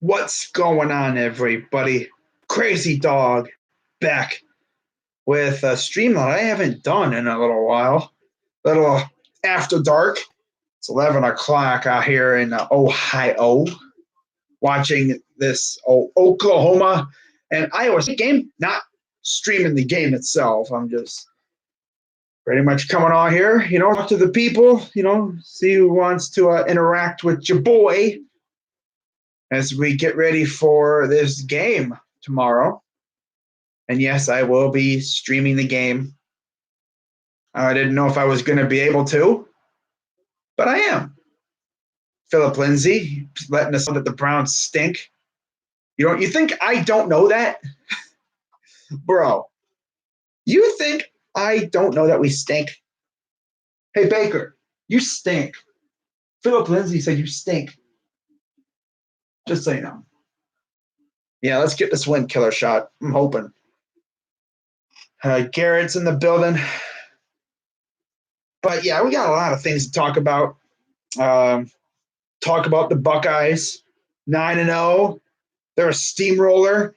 What's going on, everybody? Krazydawg back with a stream that I haven't done in a little while. Little after dark. It's 11 o'clock out here in Ohio. Watching this Oklahoma and Iowa State game. Not streaming the game itself. I'm just pretty much coming on here, talk to the people, see who wants to interact with your boy as we get ready for this game tomorrow. And yes, I will be streaming the game. I didn't know if I was going to be able to, but I am. Philip Lindsay letting us know that the Browns stink. You think I don't know that? Bro, you think I don't know that we stink? Hey, Baker, you stink. Philip Lindsay said you stink. Just so you know. Yeah, let's get this win killer shot. I'm hoping. Garrett's in the building. But yeah, we got a lot of things to talk about. Talk about the Buckeyes, 9-0. They're a steamroller.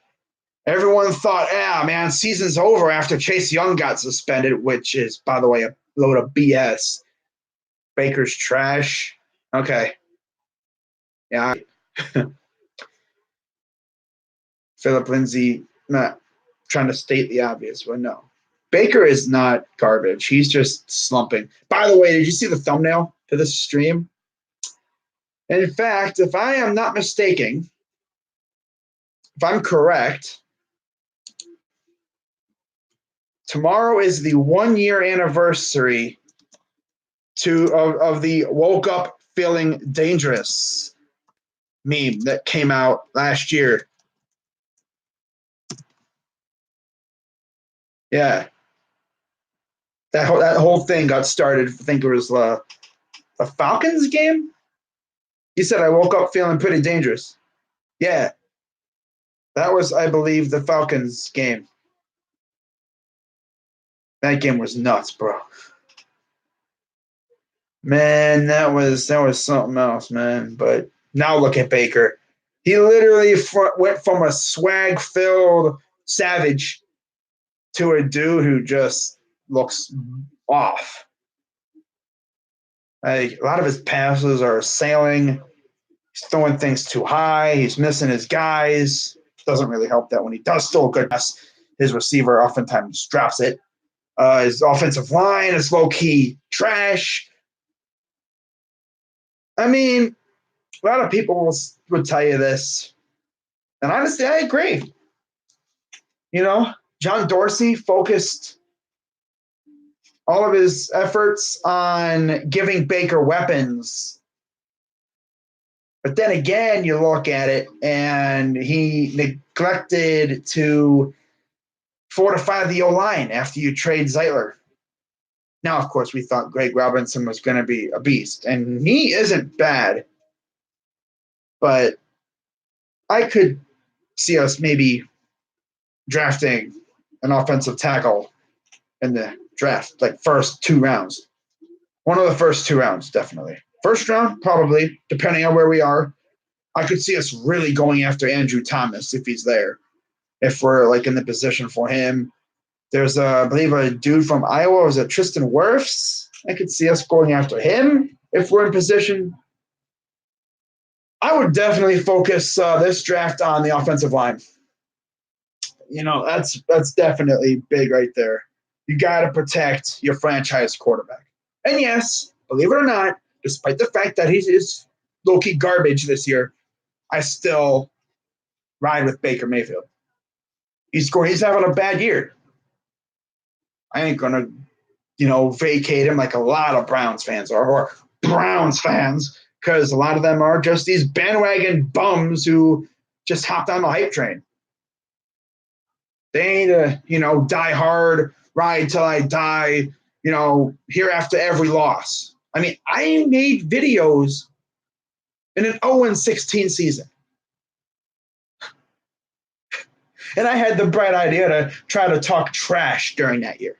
Everyone thought, man, season's over after Chase Young got suspended, which is, by the way, a load of BS. Baker's trash. Okay. Yeah. Philip Lindsay, not trying to state the obvious, but no. Baker is not garbage. He's just slumping. By the way, did you see the thumbnail to this stream? And in fact, if I am not mistaken, if I'm correct, tomorrow is the 1-year anniversary of the woke up feeling dangerous meme that came out last year. Yeah. That whole thing got started, I think it was a Falcons game. He said, I woke up feeling pretty dangerous. Yeah. That was, I believe, the Falcons game. That game was nuts, bro. Man, that was something else, man. But now look at Baker. He literally went from a swag-filled savage to a dude who just looks off. Like, a lot of his passes are sailing. He's throwing things too high. He's missing his guys. Doesn't really help that when he does throw a good pass, his receiver oftentimes drops it. His offensive line is low-key trash. I mean, a lot of people would tell you this. And honestly, I agree. John Dorsey focused all of his efforts on giving Baker weapons. But then again, you look at it, and he neglected to fortify the O-line after you trade Zeitler. Now, of course, we thought Greg Robinson was going to be a beast, and he isn't bad. But I could see us maybe drafting an offensive tackle in the draft, like first 2 rounds. One of the first 2 rounds, definitely. First round, probably, depending on where we are. I could see us really going after Andrew Thomas if he's there. If we're like in the position for him. There's, I believe, a dude from Iowa. Was it Tristan Wirfs? I could see us going after him if we're in position. I would definitely focus this draft on the offensive line. That's definitely big right there. You got to protect your franchise quarterback. And yes, believe it or not, despite the fact that he's low-key garbage this year, I still ride with Baker Mayfield. He's having a bad year. I ain't going to, vacate him like a lot of Browns fans are, or Browns fans, because a lot of them are just these bandwagon bums who just hopped on the hype train. They ain't a, die hard, ride till I die, here after every loss. I mean, I made videos in an 0-16 season. And I had the bright idea to try to talk trash during that year.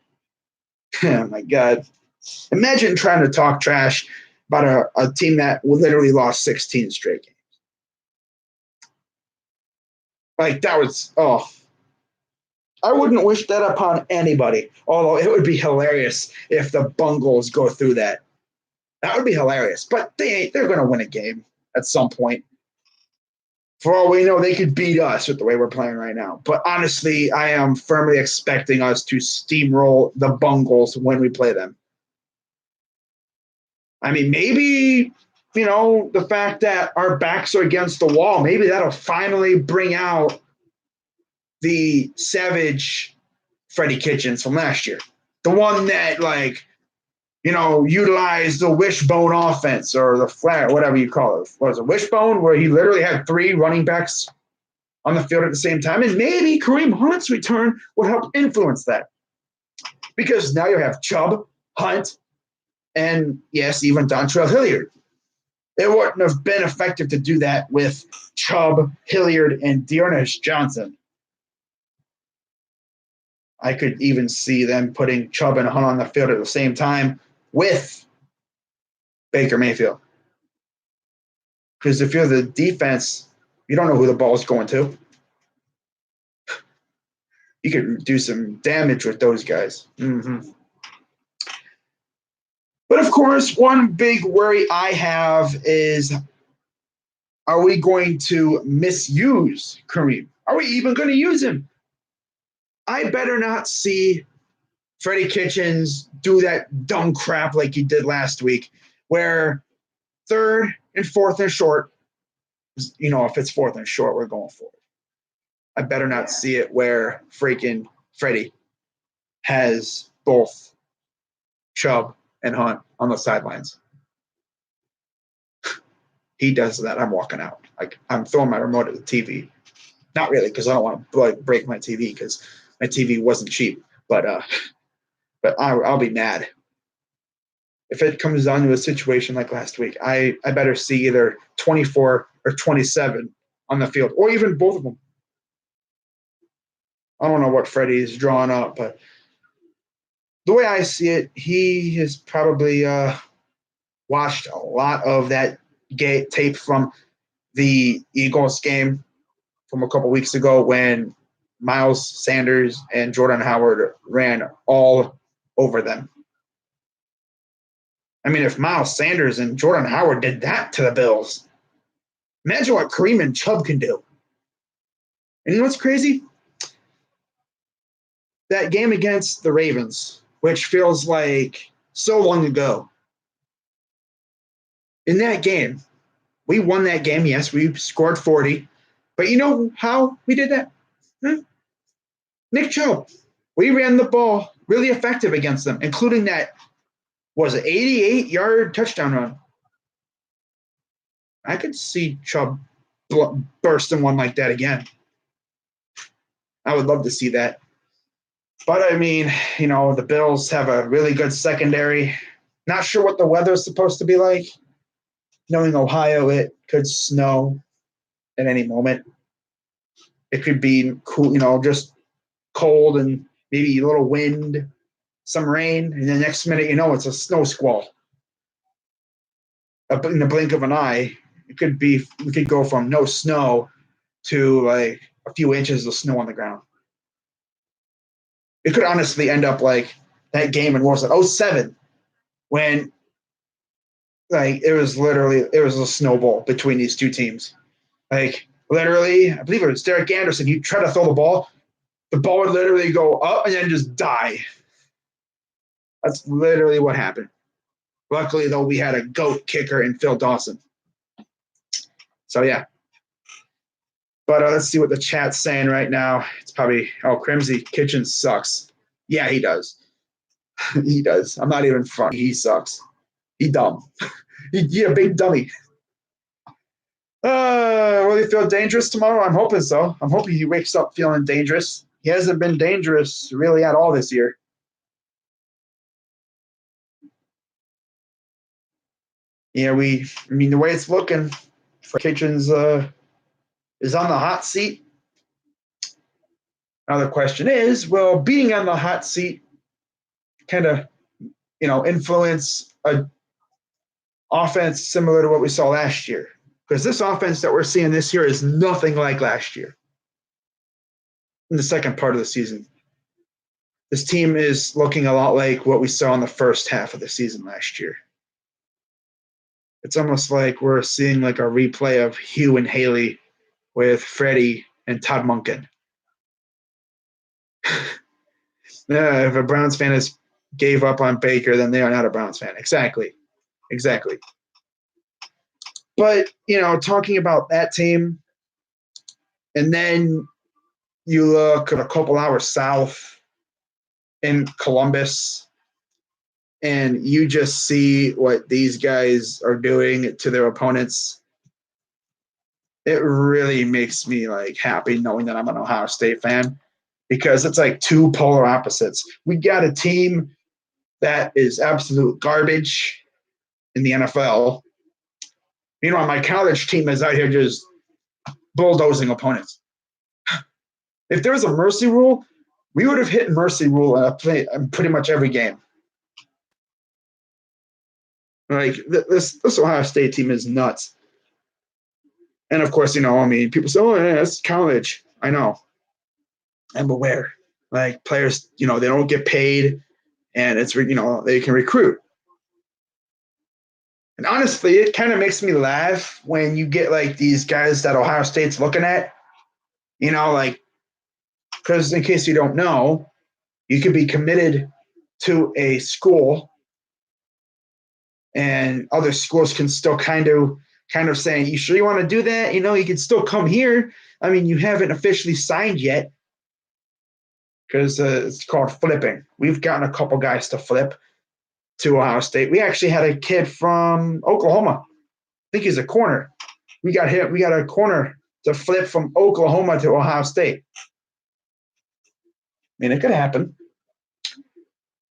Oh, my God. Imagine trying to talk trash about a team that literally lost 16 straight games. Like that was I wouldn't wish that upon anybody. Although it would be hilarious if the Bungles go through that. That would be hilarious. But they're going to win a game at some point. For all we know, they could beat us with the way we're playing right now. But honestly, I am firmly expecting us to steamroll the Bungles when we play them. I mean, maybe, the fact that our backs are against the wall, maybe that'll finally bring out the savage Freddie Kitchens from last year. The one that, utilized the wishbone offense or the flat, whatever you call it. What was it, wishbone, where he literally had 3 running backs on the field at the same time. And maybe Kareem Hunt's return would help influence that. Because now you have Chubb, Hunt, and, yes, even Dontrell Hilliard. It wouldn't have been effective to do that with Chubb, Hilliard, and Dearness Johnson. I could even see them putting Chubb and Hunt on the field at the same time with Baker Mayfield. Because if you're the defense, you don't know who the ball is going to. You could do some damage with those guys. Mm-hmm. But of course, one big worry I have is, are we going to misuse Kareem? Are we even going to use him? I better not see Freddie Kitchens do that dumb crap like he did last week, where 3rd and 4th and short, if it's 4th and short, we're going for it. I better not see it where freaking Freddie has both Chubb and Hunt on the sidelines. He does that, I'm walking out. Like, I'm throwing my remote at the TV. Not really, because I don't want to break my TV, because my TV wasn't cheap. But I'll be mad if it comes down to a situation like last week. I better see either 24 or 27 on the field, or even both of them. I don't know what Freddie's drawing up, but the way I see it, he has probably watched a lot of that tape from the Eagles game from a couple weeks ago when Miles Sanders and Jordan Howard ran all over them. I mean, if Miles Sanders and Jordan Howard did that to the Bills, imagine what Kareem and Chubb can do. And you know what's crazy? That game against the Ravens, which feels like so long ago. In that game, we won that game. Yes, we scored 40. But you know how we did that? Nick Chubb. We ran the ball really effective against them, including that, was it 88-yard touchdown run. I could see Chubb bursting one like that again. I would love to see that. But, I mean, the Bills have a really good secondary. Not sure what the weather's supposed to be like. Knowing Ohio, it could snow at any moment. It could be cool, just cold and maybe a little wind, some rain, and the next minute, it's a snow squall. In the blink of an eye, we could go from no snow to like a few inches of snow on the ground. It could honestly end up like that game in 2007 when it was a snowball between these two teams. Literally, I believe it was Derek Anderson. He tried to throw the ball would literally go up and then just die. That's literally what happened. Luckily, though, we had a GOAT kicker in Phil Dawson. So, yeah. But let's see what the chat's saying right now. It's probably, Crimsy Kitchen sucks. Yeah, he does. He does. I'm not even funny. He sucks. He dumb. He a big dummy. Will he feel dangerous tomorrow? I'm hoping so. I'm hoping he wakes up feeling dangerous. He hasn't been dangerous really at all this year. Yeah, the way it's looking, Kitchens is on the hot seat. Now the question is, will being on the hot seat kind of, influence a offense similar to what we saw last year? Because this offense that we're seeing this year is nothing like last year. in the second part of the season. This team is looking a lot like what we saw in the first half of the season last year. It's almost like we're seeing like a replay of Hugh and Haley with Freddie and Todd Monken. If a Browns fan has gave up on Baker, then they are not a Browns fan. Exactly. But, talking about that team, and then you look a couple hours south in Columbus, and you just see what these guys are doing to their opponents. It really makes me like happy knowing that I'm an Ohio State fan, because it's like two polar opposites. We got a team that is absolute garbage in the NFL. My college team is out here just bulldozing opponents. If there was a mercy rule, we would have hit mercy rule in pretty much every game. Like this Ohio State team is nuts. And of course, people say, "Oh, yeah, that's college." I know. I'm aware. Like players, they don't get paid, and it's they can recruit. And honestly, it kind of makes me laugh when you get like these guys that Ohio State's looking at, like, because in case you don't know, you could be committed to a school, and other schools can still kind of saying, "You sure you want to do that? You can still come here. I mean, you haven't officially signed yet." Because it's called flipping. We've gotten a couple guys to flip to Ohio State. We actually had a kid from Oklahoma. I think he's a corner. We got a corner to flip from Oklahoma to Ohio State. I mean, it could happen.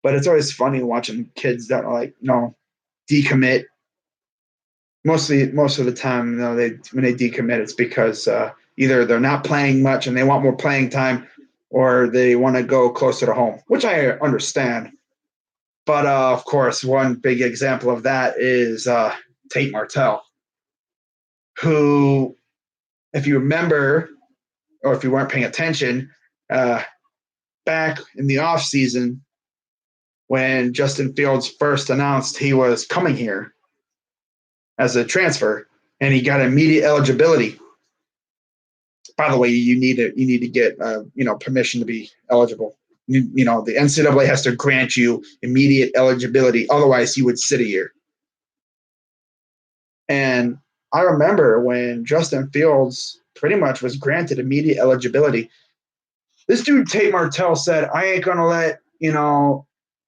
But it's always funny watching kids that are like, decommit. Most of the time, when they decommit, it's because either they're not playing much and they want more playing time, or they want to go closer to home, which I understand. But, of course, one big example of that is Tate Martell, who, if you remember, or if you weren't paying attention, back in the offseason when Justin Fields first announced he was coming here as a transfer, and he got immediate eligibility. By the way, you need to get permission to be eligible. The NCAA has to grant you immediate eligibility. Otherwise, you would sit a year. And I remember when Justin Fields pretty much was granted immediate eligibility, this dude Tate Martell said, "I ain't gonna let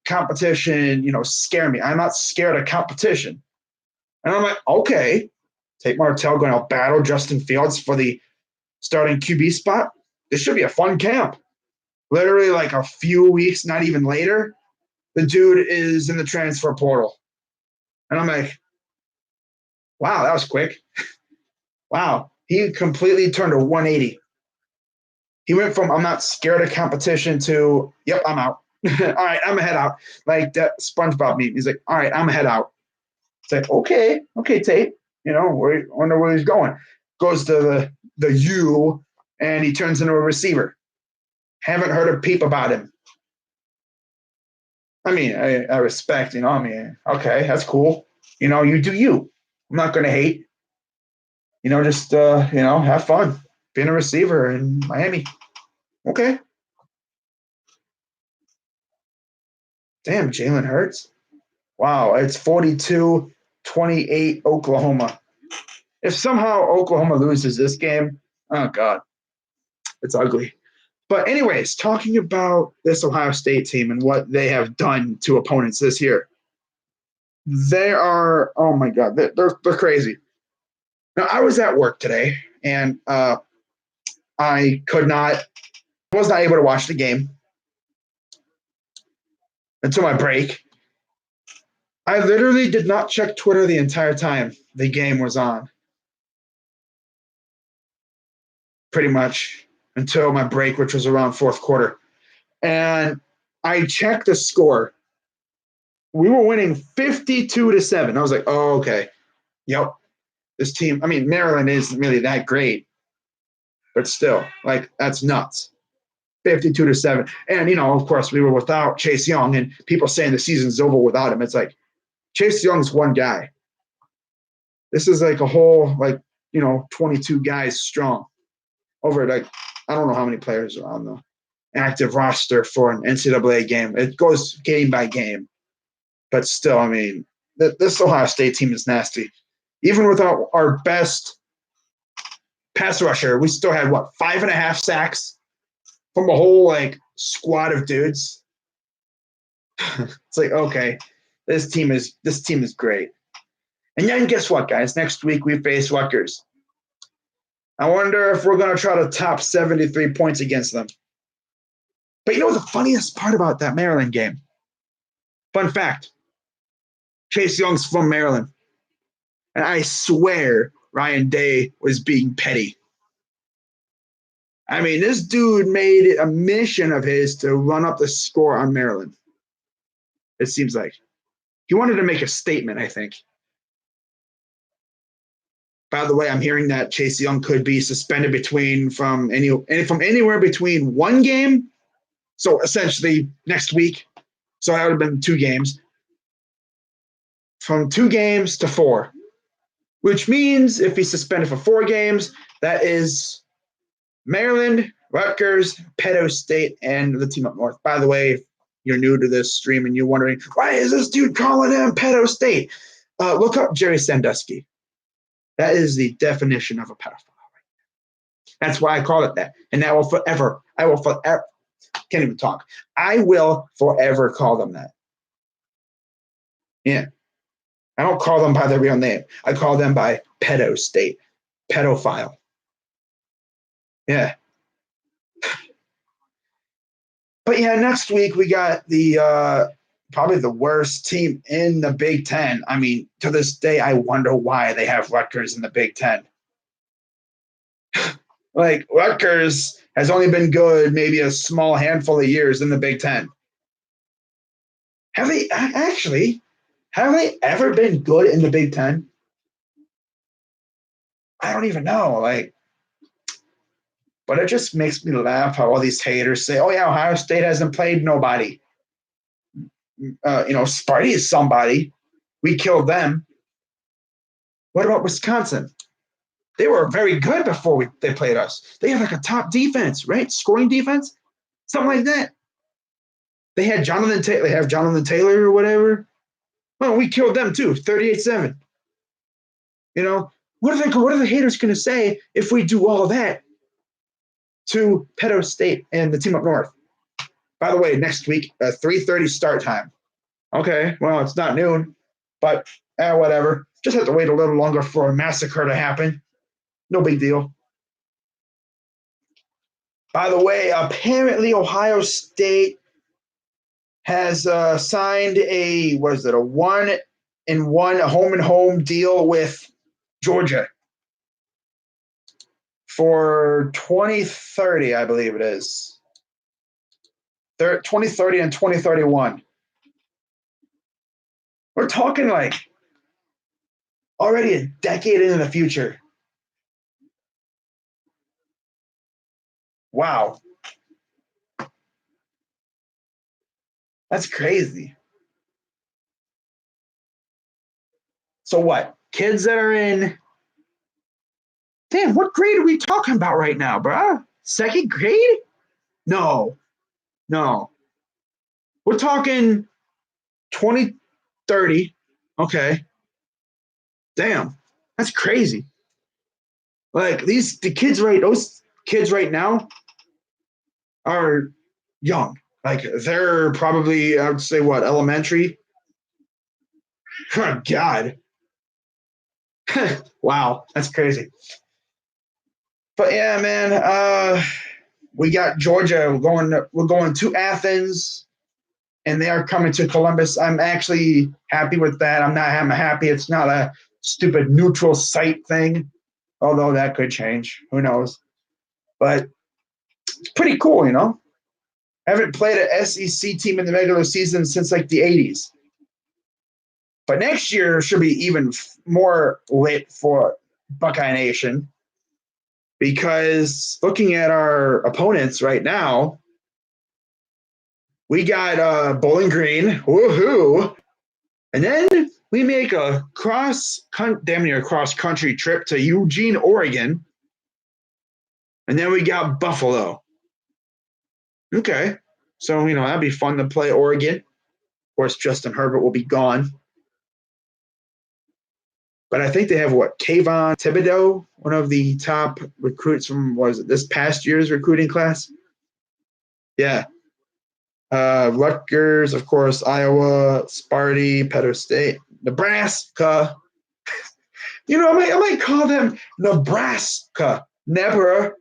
competition scare me. I'm not scared of competition." And I'm like, okay, Tate Martell going to battle Justin Fields for the starting QB spot? This should be a fun camp. Literally like a few weeks, not even later, the dude is in the transfer portal. And I'm like, wow, that was quick. Wow. He completely turned a 180. He went from I'm not scared of competition to, yep, I'm out. All right, I'm going to head out. Like that SpongeBob meme. He's like, all right, I'm going to head out. It's like, okay, Tate. Wonder where he's going. Goes to the U, and he turns into a receiver. Haven't heard a peep about him. I mean, I respect, okay, that's cool. You do you. I'm not going to hate. Just, have fun being a receiver in Miami. Okay. Damn, Jalen Hurts. Wow, it's 42-28 Oklahoma. If somehow Oklahoma loses this game, oh, God, it's ugly. But anyways, talking about this Ohio State team and what they have done to opponents this year, they are, oh my God, they're crazy. Now, I was at work today, and I was not able to watch the game until my break. I literally did not check Twitter the entire time the game was on. Pretty much until my break, which was around fourth quarter. And I checked the score. We were winning 52-7. I was like, oh, okay. Yep. This team, Maryland isn't really that great, but still, like, that's nuts. 52-7. And, of course, we were without Chase Young, and people saying the season's over without him. It's like Chase Young's one guy. This is like a whole, 22 guys strong over, I don't know how many players are on the active roster for an NCAA game. It goes game by game. But still, I mean, this Ohio State team is nasty. Even without our best pass rusher, we still had, 5.5 sacks from a whole, squad of dudes. It's like, okay, this team is great. And then guess what, guys? Next week we face Rutgers. I wonder if we're going to try to top 73 points against them. But the funniest part about that Maryland game? Fun fact. Chase Young's from Maryland. And I swear Ryan Day was being petty. I mean, this dude made it a mission of his to run up the score on Maryland. It seems like. He wanted to make a statement, I think. By the way, I'm hearing that Chase Young could be suspended from anywhere between one game, so essentially next week. So that would have been 2 games. From 2 games to 4, which means if he's suspended for 4 games, that is Maryland, Rutgers, Penn State, and the team up north. By the way, if you're new to this stream and you're wondering, why is this dude calling him Penn State? Look up Jerry Sandusky. That is the definition of a pedophile. That's why I call it that. And that will forever, can't even talk. I will forever call them that. Yeah. I don't call them by their real name. I call them by pedo state, pedophile. Yeah. But yeah, next week we got the probably the worst team in the Big Ten. I mean, to this day, I wonder why they have Rutgers in the Big Ten. Rutgers has only been good maybe a small handful of years in the Big Ten. Have they ever been good in the Big Ten? I don't even know. But it just makes me laugh how all these haters say, oh, yeah, Ohio State hasn't played nobody. Sparty is somebody. We killed them. What about Wisconsin? They were very good before they played us. They have a top defense, right? Scoring defense? Something like that. They had Jonathan Taylor. They have Jonathan Taylor or whatever. Well, we killed them too, 38-7. What are the haters going to say if we do all that to Penn State and the team up north? By the way, next week, 3:30 start time. Okay, well, it's not noon, but whatever. Just have to wait a little longer for a massacre to happen. No big deal. By the way, apparently Ohio State has signed a 1-and-1 home-and-home deal with Georgia for 2030, I believe it is. 2030 and 2031. We're talking already a decade into the future. Wow. That's crazy. So what? Kids that are in... Damn, what grade are we talking about right now, bro? 2nd grade? No. We're talking 2030. Okay. Damn. That's crazy. Those kids right now are young. They're probably, I would say, elementary? Oh, God. Wow, that's crazy. But yeah, man, we got Georgia. We're going to Athens, and they are coming to Columbus. I'm actually happy with that. I'm happy it's not a stupid neutral site thing, although that could change. Who knows? But it's pretty cool, I haven't played an SEC team in the regular season since the 80s. But next year should be even more lit for Buckeye Nation, because looking at our opponents right now, We got Bowling Green. Woohoo! And then we make a damn near cross country trip to Eugene, Oregon. And then we got Buffalo. Okay. So, that'd be fun to play Oregon. Of course, Justin Herbert will be gone. But I think they have Kayvon Thibodeau, one of the top recruits from this past year's recruiting class? Yeah. Rutgers, of course, Iowa, Sparty, Penn State, Nebraska. I might call them Nebraska. Nebraska.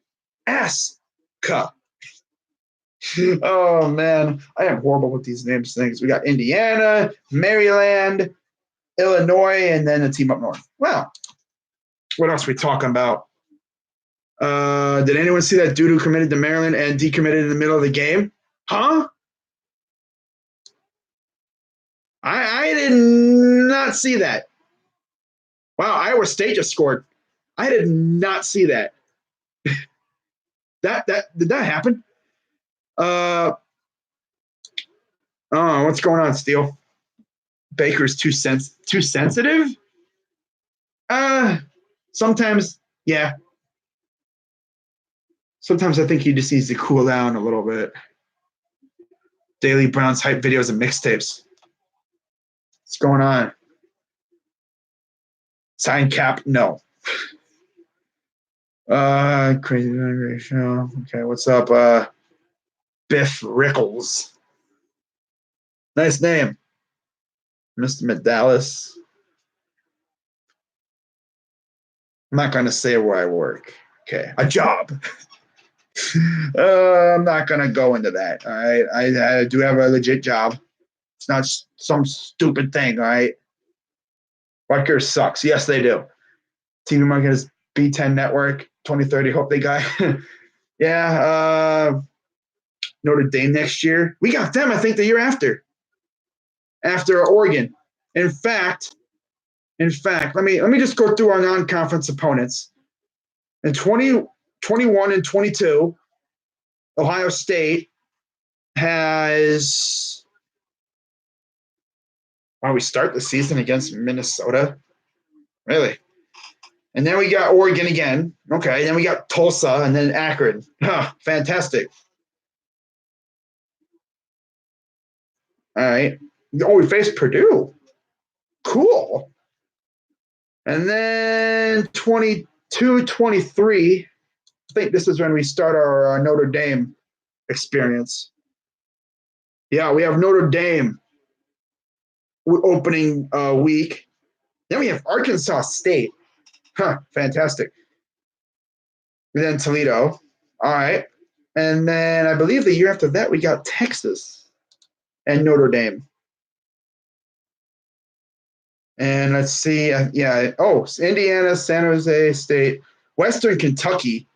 Oh, man. I am horrible with these names things. We got Indiana, Maryland, Illinois, and then a team up north. Wow. What else are we talking about? Did anyone see that dude who committed to Maryland and decommitted in the middle of the game? Huh? I did not see that. Wow, Iowa State just scored. I did not see that. Did that happen? Oh, what's going on, Steele? Baker's too sensitive? Sometimes, yeah. Sometimes I think he just needs to cool down a little bit. Daily Brown's hype videos and mixtapes. What's going on? Sign cap? No. Crazy ratio. Okay, what's up? Biff Rickles. Nice name. Mr. Medalis. I'm not going to say where I work. Okay, a job. I'm not going to go into that. All right, I do have a legit job. It's not some stupid thing. All right. Rutgers sucks. Yes, they do. TV market is B10 network 2030. Hope they got. Yeah. Notre Dame next year. We got them, I think, the year after Oregon. In fact, let me just go through our non-conference opponents. In 2021 and 22, Ohio State has. Wow, we start the season against Minnesota? Really? And then we got Oregon again. Okay, then we got Tulsa and then Akron. Huh, fantastic. All right. Oh, we faced Purdue. Cool. And then 22, 23, I think this is when we start our Notre Dame experience. Yeah, we have Notre Dame opening week. Then we have Arkansas State. Huh, fantastic. And then Toledo. All right. And then I believe the year after that, we got Texas and Notre Dame. And let's see. Yeah. Oh, Indiana, San Jose State, Western Kentucky,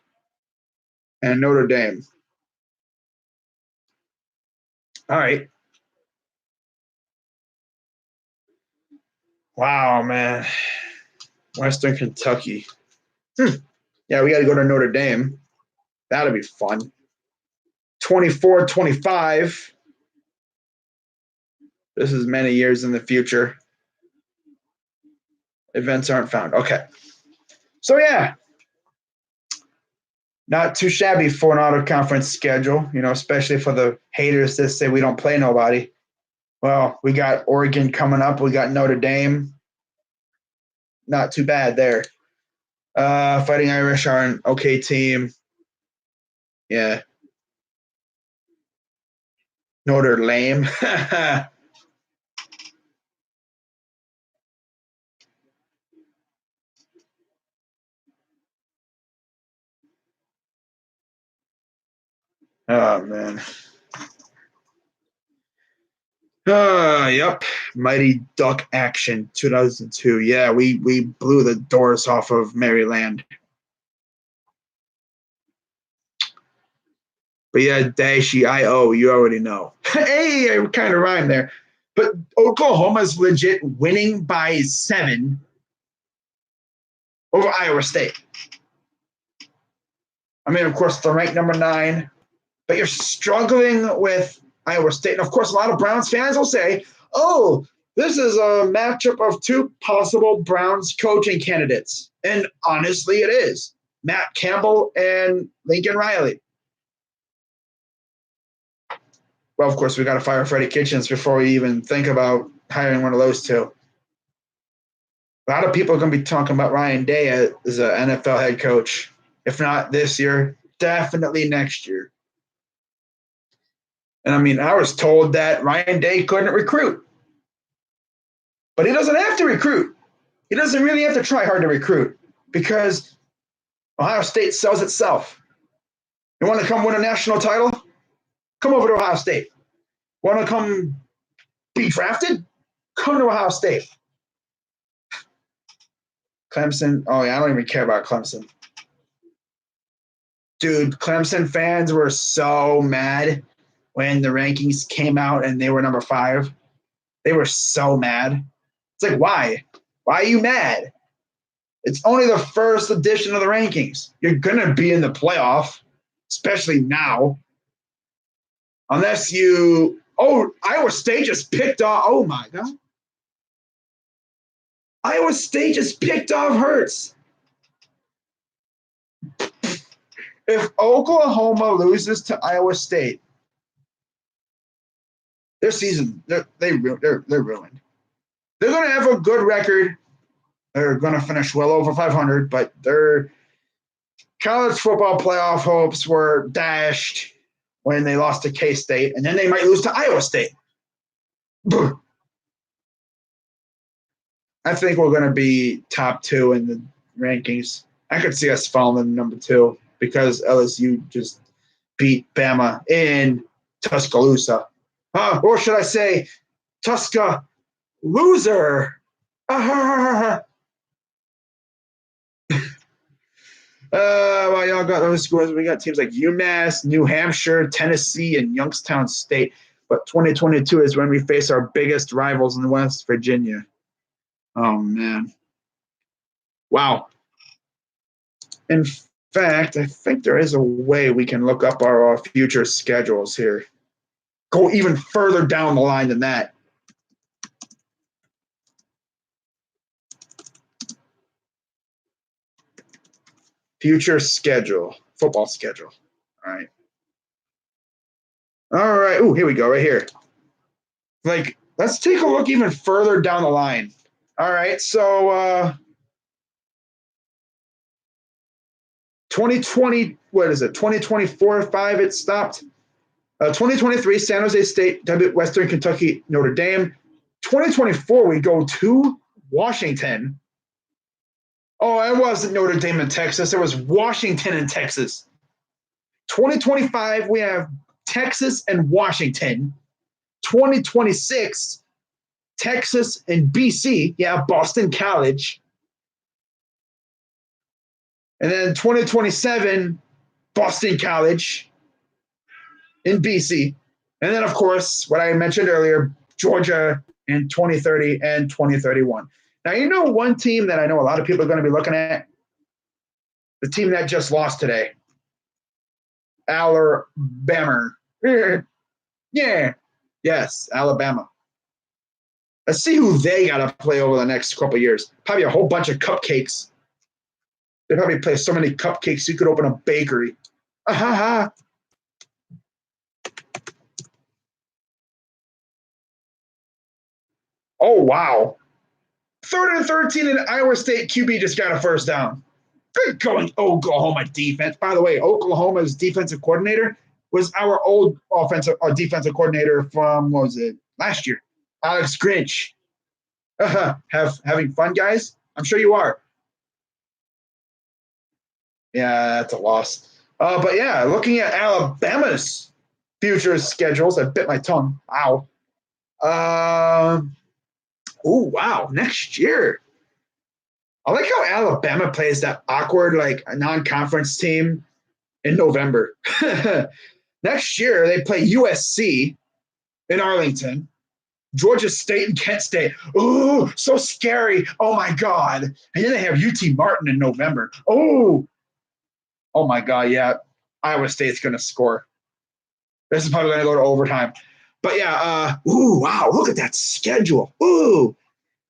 and Notre Dame. All right. Wow, man. Western Kentucky. Yeah, we got to go to Notre Dame. That'll be fun. 24, 25. This is many years in the future. Events aren't found. Okay. So, yeah. Not too shabby for an out-of-conference schedule, especially for the haters that say we don't play nobody. Well, we got Oregon coming up. We got Notre Dame. Not too bad there. Fighting Irish are an okay team. Yeah. Notre Dame. Oh, man. Yep. Mighty Duck Action 2002. Yeah, we blew the doors off of Maryland. But yeah, Dashy IO, you already know. Hey, I kind of rhymed there. But Oklahoma's legit winning by 7 over Iowa State. I mean, of course, they're ranked number 9, but you're struggling with Iowa State. And of course, a lot of Browns fans will say, oh, this is a matchup of two possible Browns coaching candidates. And honestly, it is Matt Campbell and Lincoln Riley. Well, of course, we got to fire Freddie Kitchens before we even think about hiring one of those two. A lot of people are going to be talking about Ryan Day as an NFL head coach. If not this year, definitely next year. And I mean, I was told that Ryan Day couldn't recruit. But he doesn't have to recruit. He doesn't really have to try hard to recruit because Ohio State sells itself. You want to come win a national title? Come over to Ohio State. Want to come be drafted? Come to Ohio State. Clemson. Oh, yeah, I don't even care about Clemson. Dude, Clemson fans were so mad when the rankings came out and they were number 5. They were so mad. It's like, why? Why are you mad? It's only the first edition of the rankings. You're going to be in the playoff, especially now. Unless you – oh, Iowa State just picked off – oh, my God. Iowa State just picked off Hurts. If Oklahoma loses to Iowa State, their season, they're ruined. They're going to have a good record. They're going to finish well over 500, but their college football playoff hopes were dashed when they lost to K-State, and then they might lose to Iowa State. I think we're going to be top 2 in the rankings. I could see us falling in number 2 because LSU just beat Bama in Tuscaloosa. Or should I say Tusca loser? Well, y'all got those scores. We got teams like UMass, New Hampshire, Tennessee, and Youngstown State. But 2022 is when we face our biggest rivals in West Virginia. Oh, man. Wow. In fact, I think there is a way we can look up our future schedules here. Go even further down the line than that. Future schedule, football schedule. All right. All right. Ooh, here we go, right here. Like, let's take a look even further down the line. All right. So, 2020, what is it? 2024-5, it stopped. 2023, San Jose State, Western Kentucky, Notre Dame. 2024, we go to Washington. Oh, it wasn't Notre Dame in Texas. It was Washington in Texas. 2025, we have Texas and Washington. 2026, Texas and BC. Yeah, Boston College. And then 2027, Boston College in BC. And then, of course, what I mentioned earlier, Georgia in 2030 and 2031. Now, you know one team that I know a lot of people are going to be looking at? The team that just lost today. Alabama. Yeah. Yes, Alabama. Let's see who they got to play over the next couple of years. Probably a whole bunch of cupcakes. They probably play so many cupcakes you could open a bakery. Oh, wow. 3rd and 13 and Iowa State QB just got a first down. Good going, Oklahoma defense. By the way, Oklahoma's defensive coordinator was our old defensive coordinator from, what was it, last year? Alex Grinch. Having fun, guys? I'm sure you are. Yeah, that's a loss. But yeah, looking at Alabama's future schedules, I bit my tongue. Wow. Oh, wow. Next year. I like how Alabama plays that awkward, like, non-conference team in November. Next year, they play USC in Arlington, Georgia State and Kent State. Oh, so scary. Oh, my God. And then they have UT Martin in November. Oh, my God, yeah. Iowa State's going to score. This is probably going to go to overtime. But yeah, ooh, wow, look at that schedule. Ooh.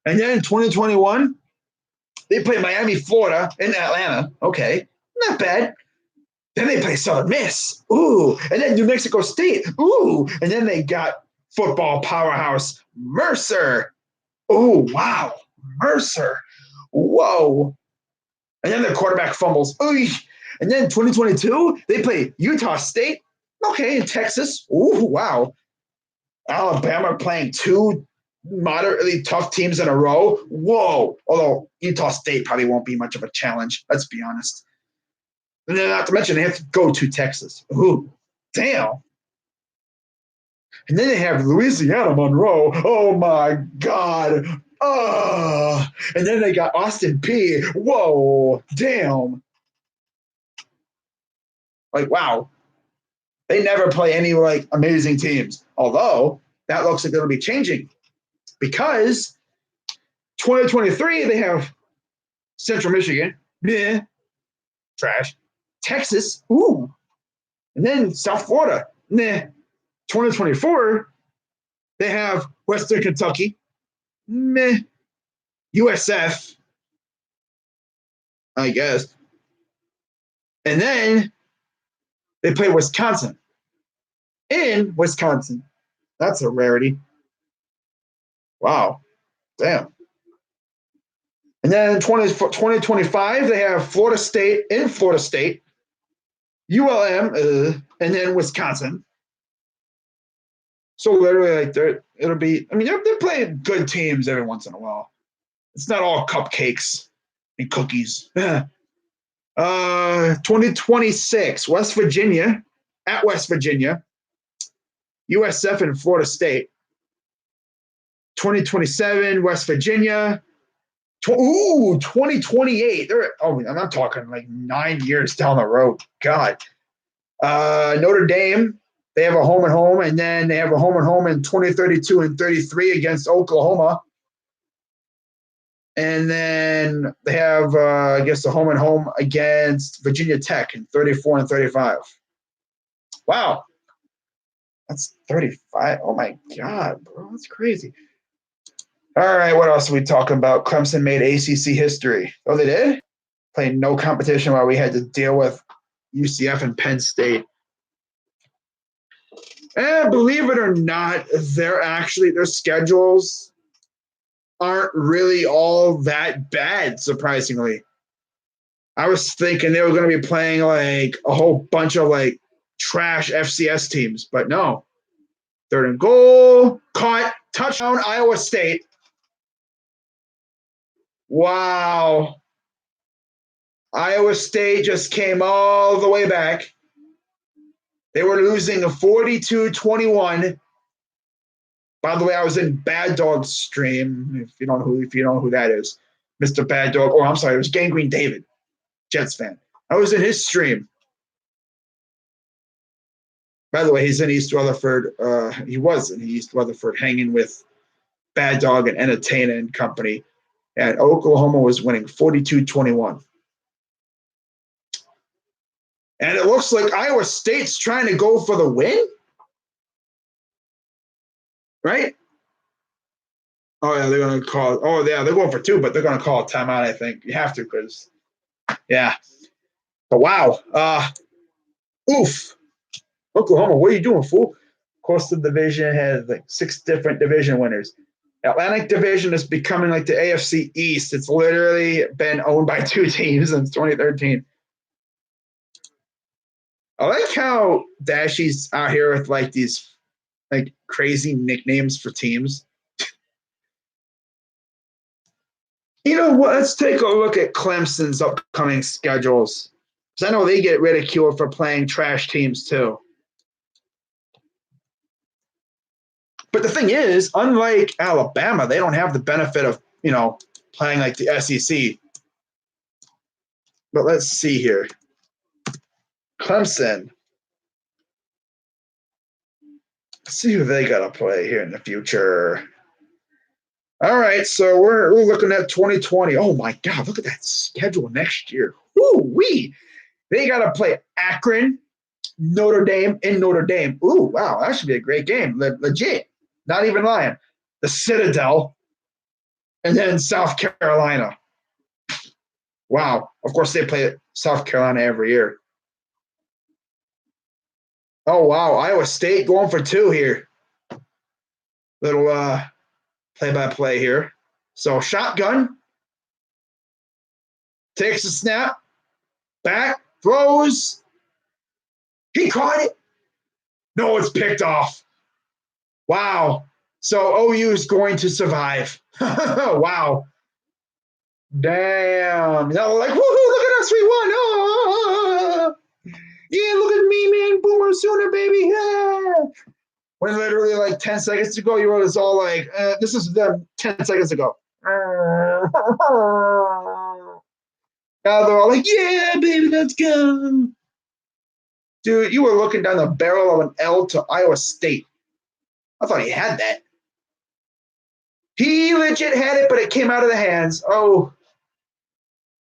And then in 2021, they play Miami, Florida, and Atlanta. Okay, not bad. Then they play Southern Miss. Ooh. And then New Mexico State. Ooh. And then they got football powerhouse Mercer. Oh, wow. Mercer. Whoa. And then their quarterback fumbles. Ooh. And then 2022, they play Utah State. Okay, in Texas. Ooh, wow. Alabama playing two moderately tough teams in a row. Whoa. Although Utah State probably won't be much of a challenge. Let's be honest. And then not to mention they have to go to Texas. Ooh, damn. And then they have Louisiana Monroe. Oh my God. And then they got Austin P. Whoa, damn. Like, wow. They never play any like amazing teams. Although that looks like it'll be changing because 2023 they have Central Michigan. Yeah. Trash. Texas. Ooh. And then South Florida. Nah. 2024, they have Western Kentucky. Meh. USF, I guess. And then they play Wisconsin. In Wisconsin. That's a rarity. Wow. Damn. And then 2025, they have Florida State in Florida State, ULM, and then Wisconsin. So literally, like, it'll be. I mean, they're playing good teams every once in a while. It's not all cupcakes and cookies. 2026, West Virginia at West Virginia, USF and Florida State. 2027, West Virginia. 2028. I'm talking like 9 years down the road. God. Notre Dame, they have a home and home, and then they have a home and home in 2032 and 33 against Oklahoma. And then they have, I guess, a home and home against Virginia Tech in 34 and 35. Wow. That's 35. Oh, my God, bro. That's crazy. All right, what else are we talking about? Clemson made ACC history. Oh, they did? Playing no competition while we had to deal with UCF and Penn State. And believe it or not, their schedules aren't really all that bad, surprisingly. I was thinking they were going to be playing like a whole bunch of like trash FCS teams, but no. Third and goal, caught, touchdown, Iowa State. Wow. Iowa State just came all the way back. They were losing a 42-21. By the way, I was in Bad Dog's stream. If you don't know who that is, Mr. Bad Dog. Oh, I'm sorry, it was Gangrene David, Jets fan. I was in his stream. By the way, he's in East Rutherford. He was in East Rutherford, hanging with Bad Dog and Entertainer and company. And Oklahoma was winning 42-21. And it looks like Iowa State's trying to go for the win. Right? Oh, yeah, they're going to call. Oh, yeah, they're going for two, but they're going to call a timeout, I think. You have to because, yeah. But wow. Oof. Oklahoma, what are you doing, fool? Coastal Division has like 6 different division winners. Atlantic Division is becoming like the AFC East. It's literally been owned by 2 teams since 2013. I like how Dashy's out here with like these like crazy nicknames for teams. You know what? Let's take a look at Clemson's upcoming schedules. Because I know they get ridiculed for playing trash teams too. But the thing is, unlike Alabama, they don't have the benefit of, playing like the SEC. But let's see here. Clemson. Let's see who they got to play here in the future. All right, so we're looking at 2020. Oh, my God, look at that schedule next year. Woo-wee. They got to play Akron. Notre Dame in Notre Dame. Ooh, wow, that should be a great game. Legit, not even lying. The Citadel, and then South Carolina. Wow, of course they play South Carolina every year. Oh wow, Iowa State going for two here. Little play-by-play here. So shotgun takes a snap, back throws. He caught it. No, it's picked off. Wow. So OU is going to survive. Wow. Damn. No, like, woohoo, look at us, we won. Oh, yeah, look at me, man. Boomer Sooner, baby. Yeah. When literally like 10 seconds ago, you were all like, this is them 10 seconds ago. Now they're all like, yeah, baby, let's go. Dude, you were looking down the barrel of an L to Iowa State. I thought he had that. He legit had it, but it came out of the hands. Oh.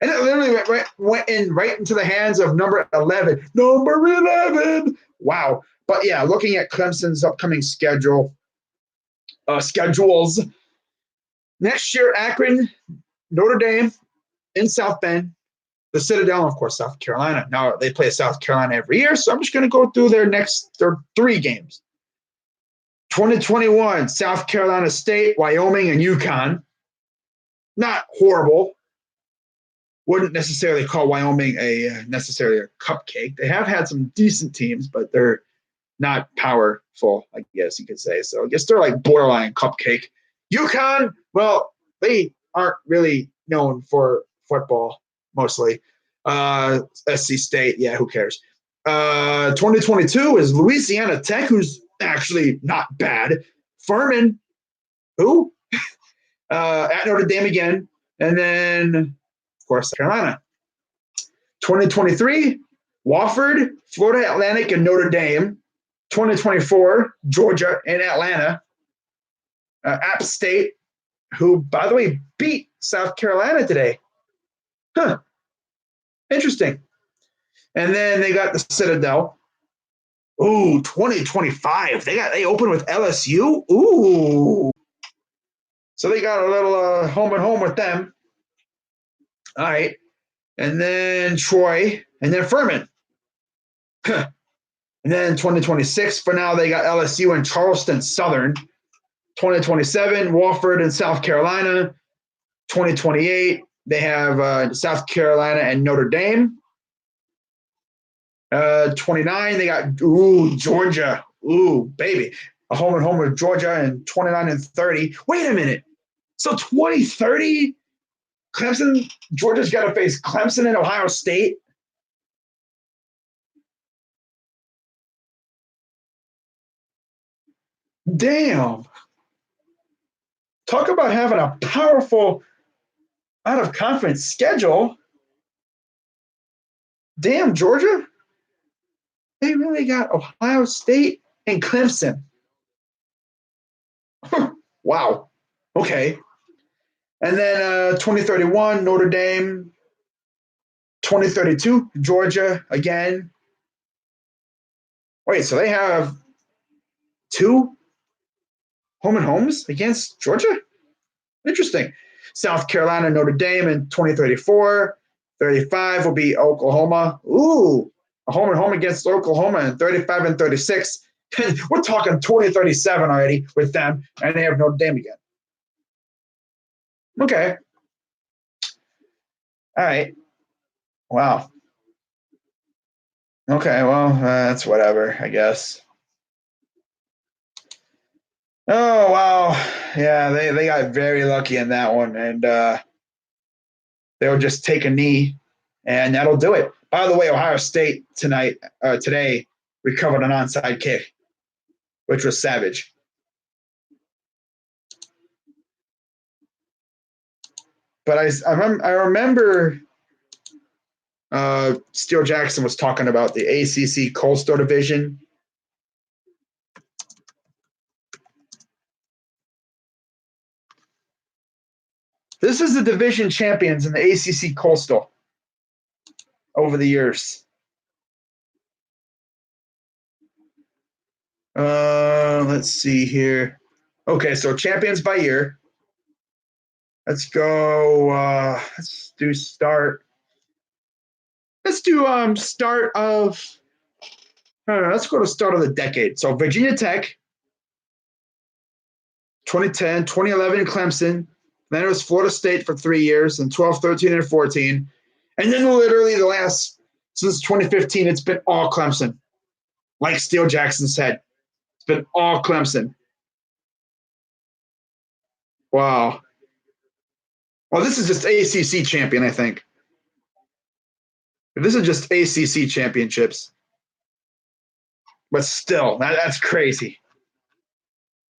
And it literally went right into the hands of number 11. Number 11. Wow. But yeah, looking at Clemson's upcoming schedules. Next year, Akron, Notre Dame, in South Bend, the Citadel, of course, South Carolina. Now, they play South Carolina every year, so I'm just going to go through their three games. 2021, South Carolina State, Wyoming, and UConn. Not horrible. Wouldn't necessarily call Wyoming necessarily a cupcake. They have had some decent teams, but they're not powerful, I guess you could say. So I guess they're like borderline cupcake. UConn, well, they aren't really known for football mostly. SC State, yeah, who cares? 2022 is Louisiana Tech, who's actually not bad. Furman, who? At Notre Dame again. And then, of course, Carolina. 2023, Wofford, Florida Atlantic, and Notre Dame. 2024, Georgia and Atlanta. App State, who, by the way, beat South Carolina today. Huh. Interesting. And then they got the Citadel. Ooh, 2025. They open with LSU. Ooh. So they got a little home and home with them. All right. And then Troy. And then Furman. Huh. And then 2026, for now, they got LSU and Charleston Southern. 2027, Wofford and South Carolina. 2028, they have South Carolina and Notre Dame. 29, they got Georgia. Ooh, baby. A home and home with Georgia, and 29 and 30. Wait a minute. So 2030, Clemson, Georgia's got to face Clemson and Ohio State. Damn. Talk about having a powerful out-of-conference schedule. Damn, Georgia. They really got Ohio State and Clemson. Wow. Okay. And then 2031, Notre Dame. 2032, Georgia again. Wait, so they have two home and homes against Georgia? Interesting. South Carolina, Notre Dame in 2034. 35 will be Oklahoma. Ooh, a home and home against Oklahoma in 35 and 36. We're talking 2037 already with them, and they have Notre Dame again. Okay. All right. Wow. Okay, well, that's whatever, I guess. Oh, wow. Yeah, they got very lucky in that one, and they'll just take a knee, and that'll do it. By the way, Ohio State today recovered an onside kick, which was savage. But I remember Steele Jackson was talking about the ACC Coastal Division. This is the division champions in the ACC Coastal over the years. Let's see here. Okay, so champions by year. Let's go. Let's do start. Let's do start of. Let's go to start of the decade. So Virginia Tech, 2010, 2011 Clemson. Then it was Florida State for 3 years, and 12, 13, and 14. And then literally the last since 2015, it's been all Clemson. Like Steele Jackson said, it's been all Clemson. Wow. Well, this is just ACC champion, I think. This is just ACC championships. But still, that's crazy.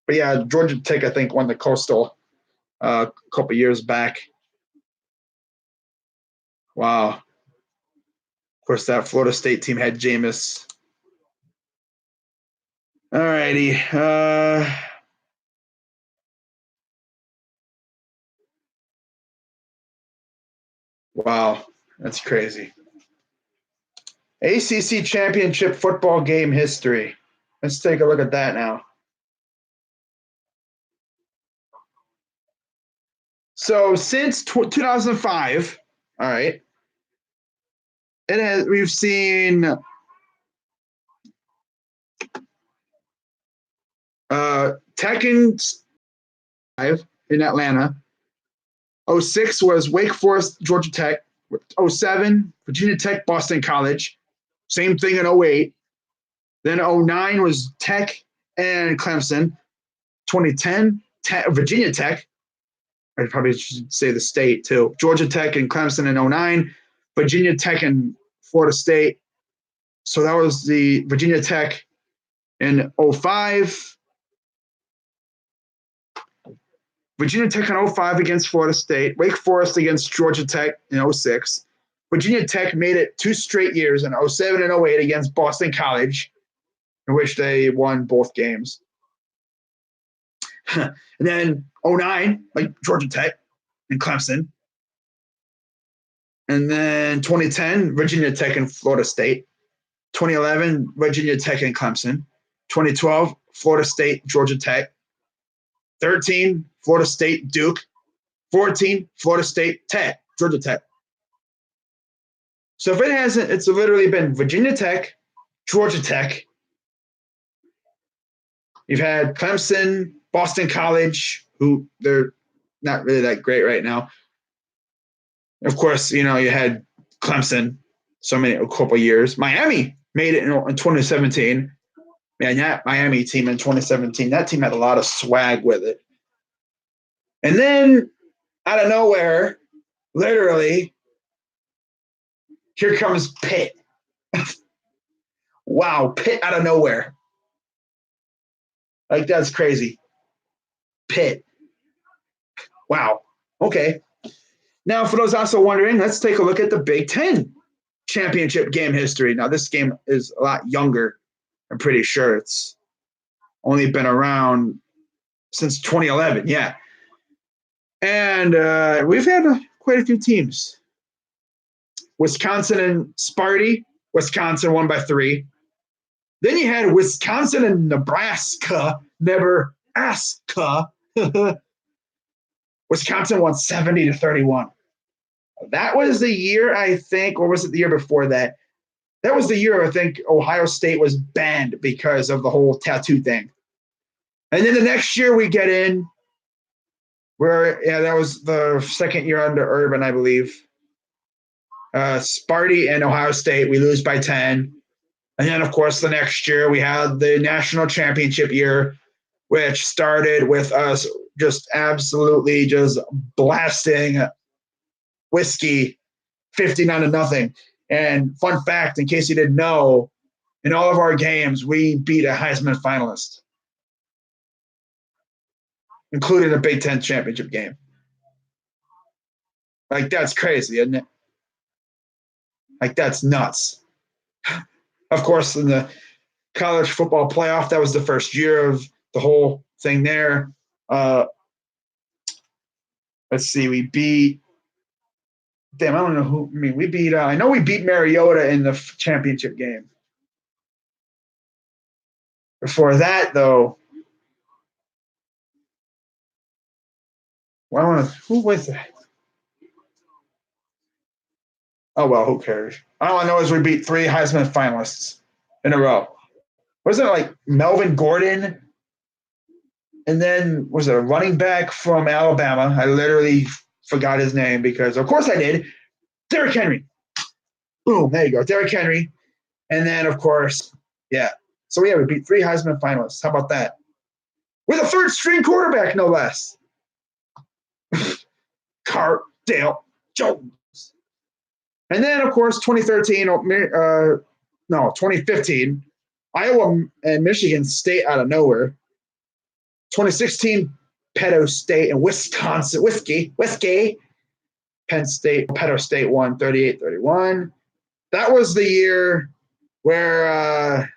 But yeah, Georgia Tech, I think, won the Coastal a couple years back. Wow. Of course, that Florida State team had Jameis. All righty. Wow, that's crazy. ACC championship football game history. Let's take a look at that now. So since 2005, all right, we've seen Tekken 5 in Atlanta. 06 was Wake Forest, Georgia Tech. 07, Virginia Tech, Boston College. Same thing in 08. Then 09 was Tech and Clemson. 2010, Virginia Tech. I probably should say the state too. Georgia Tech and Clemson in 09. Virginia Tech and Florida State. So that was the Virginia Tech in 05. Virginia Tech in 05 against Florida State. Wake Forest against Georgia Tech in 06. Virginia Tech made it 2 straight years in 07 and 08 against Boston College, in which they won both games. And then 09, like Georgia Tech and Clemson. And then 2010, Virginia Tech and Florida State. 2011, Virginia Tech and Clemson. 2012, Florida State, Georgia Tech. 13, Florida State, Duke. 14, Florida State, Tech, Georgia Tech. So if it hasn't, it's literally been Virginia Tech, Georgia Tech. You've had Clemson, Boston College, who they're not really that great right now. Of course, you had Clemson a couple years. Miami made it in 2017. Man, that Miami team in 2017, that team had a lot of swag with it. And then out of nowhere, literally, here comes Pitt. Wow, Pitt out of nowhere. Like, that's crazy. Pitt. Wow. Okay. Now, for those also wondering, let's take a look at the Big Ten championship game history. Now, this game is a lot younger. I'm pretty sure it's only been around since 2011. Yeah. And we've had quite a few teams. Wisconsin and Sparty. Wisconsin won by 3. Then you had Wisconsin and Nebraska. Nebraska. Wisconsin won 70-31. That was the year, I think, or was it the year before that? That was the year I think Ohio State was banned because of the whole tattoo thing. And then the next year we get in where, that was the second year under Urban, I believe. Sparty and Ohio State, we lose by 10. And then, of course, the next year we had the national championship year, which started with us just absolutely just blasting whiskey 59-0. And fun fact, in case you didn't know, in all of our games, we beat a Heisman finalist, including the Big Ten championship game. Like, that's crazy, isn't it? Like, that's nuts. Of course, in the college football playoff, that was the first year of the whole thing there. Let's see, we beat. Damn, I don't know who. I mean, we beat. I know we beat Mariota in the championship game. Before that, though, who was that? Oh, well, who cares? All I know is we beat 3 Heisman finalists in a row. Wasn't it like Melvin Gordon? And then was it a running back from Alabama? I literally forgot his name because, of course, I did. Derrick Henry. Boom, there you go. Derrick Henry. And then, of course, yeah. So, yeah, we beat 3 Heisman finalists. How about that? With a third string quarterback, no less. Cardale Jones. And then, of course, 2015, Iowa and Michigan State out of nowhere. 2016, Pedo State and Wisconsin, Whiskey. Penn State, Pedo State won 38-31. That was the year where,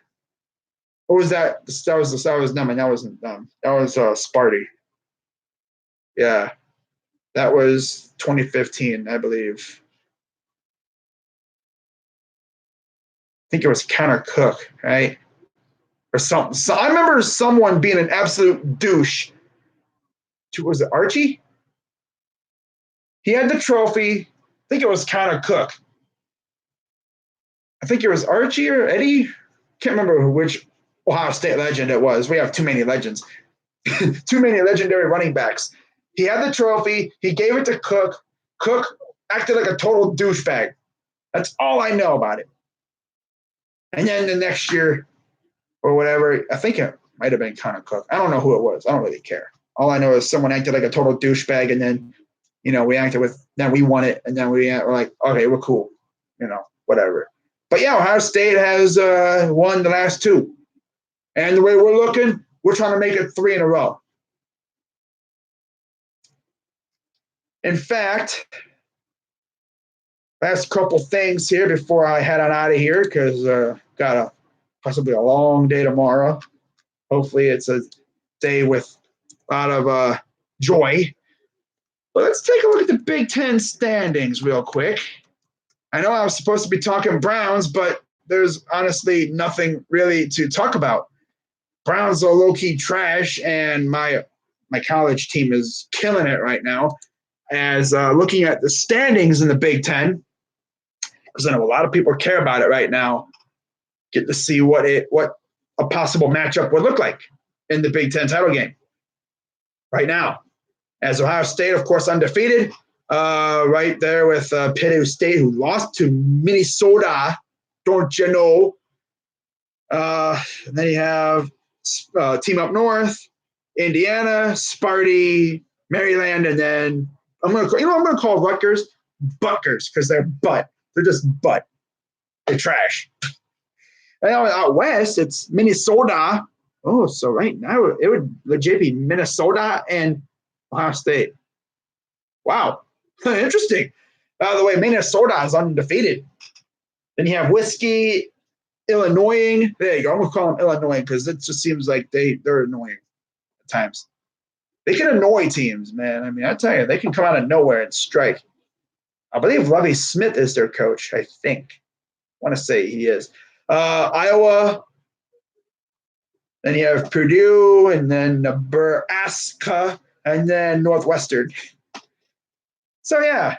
what was that? That was Numbing. That wasn't That was Sparty. Yeah. That was 2015, I believe. I think it was Connor Cook, right? Or something. So I remember someone being an absolute douche. Was it Archie? He had the trophy. I think it was Connor Cook. I think it was Archie or Eddie. Can't remember which Ohio State legend it was. We have too many legends. Too many legendary running backs. He had the trophy. He gave it to Cook. Cook acted like a total douchebag. That's all I know about it. And then the next year or whatever, I think it might have been Connor Cook. I don't know who it was. I don't really care. All I know is someone acted like a total douchebag, and then, then we won it, and then we were like, okay, we're cool, whatever. But yeah, Ohio State has won the last 2. And the way we're looking, we're trying to make it 3 in a row. In fact, last couple things here before I head on out of here, because got possibly a long day tomorrow. Hopefully it's a day with a lot of joy. But let's take a look at the Big Ten standings real quick. I know I was supposed to be talking Browns, but there's honestly nothing really to talk about. Browns are low-key trash, and my college team is killing it right now. As looking at the standings in the Big Ten, because I know a lot of people care about it right now, get to see what a possible matchup would look like in the Big Ten title game right now. As Ohio State, of course, undefeated, right there with Purdue State, who lost to Minnesota, don't you know? And then you have team up north, Indiana, Sparty, Maryland, and then I'm gonna call Rutgers Buckers because they're butt. They're just butt. They're trash. And out west, it's Minnesota. Oh, so right now it would legit be Minnesota and Ohio State. Wow, interesting. By the way, Minnesota is undefeated. Then you have Whiskey, Illinois. There you go. I'm gonna call them Illinois because it just seems like they're annoying at times. They can annoy teams, man. I mean, I tell you, they can come out of nowhere and strike. I believe Lovie Smith is their coach. I think. I want to say he is. Iowa. Then you have Purdue, and then Nebraska, and then Northwestern. So yeah,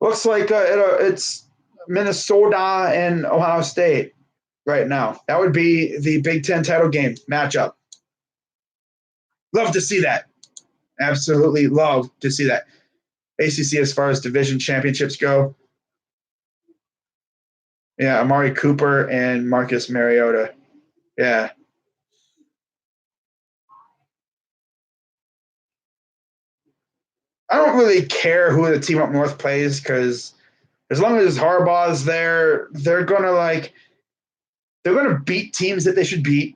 looks like it's Minnesota and Ohio State right now. That would be the Big Ten title game matchup. Love to see that. Absolutely love to see that. ACC as far as division championships go. Yeah, Amari Cooper and Marcus Mariota. Yeah. I don't really care who the team up north plays because as long as Harbaugh's there, they're gonna beat teams that they should beat.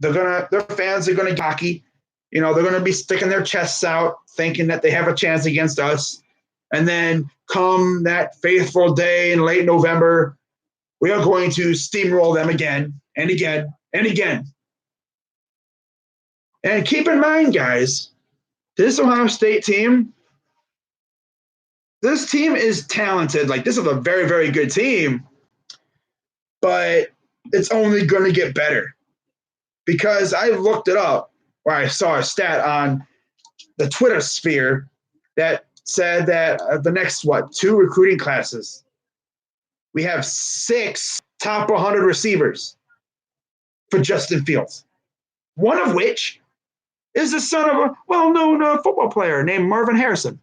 Their fans are gonna get cocky. They're gonna be sticking their chests out, thinking that they have a chance against us. And then come that faithful day in late November, we are going to steamroll them again and again and again. And keep in mind, guys, this Ohio State team, this team is talented. Like, this is a very, very good team. But it's only going to get better because I looked it up where I saw a stat on the Twitter sphere that said that the next, 2 recruiting classes, we have 6 top 100 receivers for Justin Fields, one of which is the son of a well-known football player named Marvin Harrison.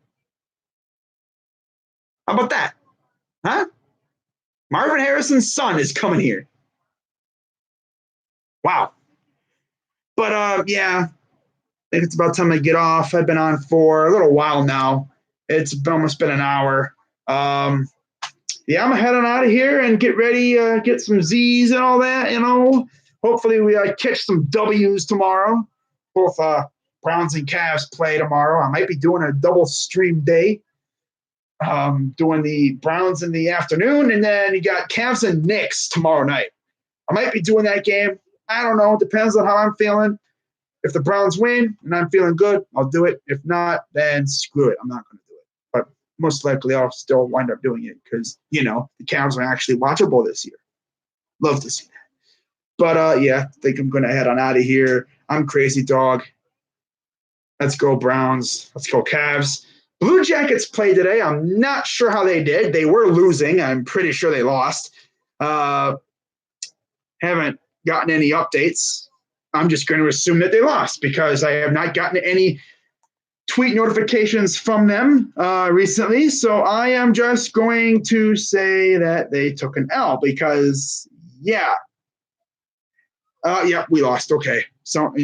How about that? Huh? Marvin Harrison's son is coming here. Wow. But yeah, I think it's about time I get off. I've been on for a little while now. It's almost been an hour. Yeah, I'm heading out of here and get ready, get some Z's and all that. Hopefully we catch some W's tomorrow. Both Browns and Cavs play tomorrow. I might be doing a double stream day. Doing the Browns in the afternoon, and then you got Cavs and Knicks tomorrow night. I might be doing that game. I don't know. Depends on how I'm feeling. If the Browns win and I'm feeling good, I'll do it. If not, then screw it. I'm not going to do it. But most likely I'll still wind up doing it because, the Cavs are actually watchable this year. Love to see that. But, yeah, I think I'm going to head on out of here. I'm Krazydawg. Let's go Browns. Let's go Cavs. Blue Jackets played today. I'm not sure how they did. They were losing. I'm pretty sure they lost. Haven't gotten any updates. I'm just going to assume that they lost because I have not gotten any tweet notifications from them recently. So I am just going to say that they took an L because, yeah, we lost. Okay. So, I'm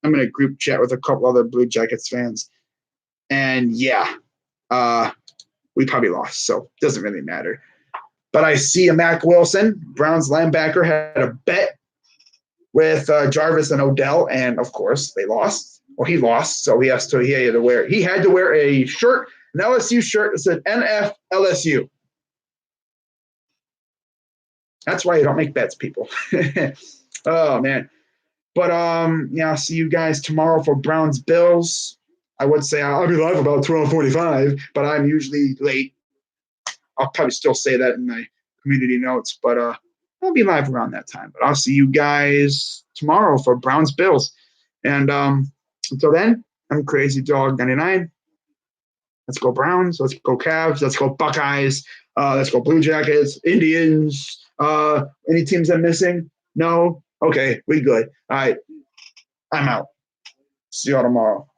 going to group chat with a couple other Blue Jackets fans. And, yeah, we probably lost. So it doesn't really matter. But I see a Mac Wilson, Browns linebacker, had a bet with Jarvis and Odell, and of course they lost. Well, he lost, so he had to wear a shirt, an LSU shirt that said NF LSU. That's why you don't make bets, people. Oh man. But I'll see you guys tomorrow for Browns Bills. I would say I'll be live about 12:45, but I'm usually late. I'll probably still say that in my community notes, but I'll be live around that time. But I'll see you guys tomorrow for Browns Bills. And until then, I'm Krazydawg 99. Let's go Browns. Let's go Cavs. Let's go Buckeyes. Let's go Blue Jackets, Indians. Any teams I'm missing? No? Okay, we good. All right. I'm out. See y'all tomorrow.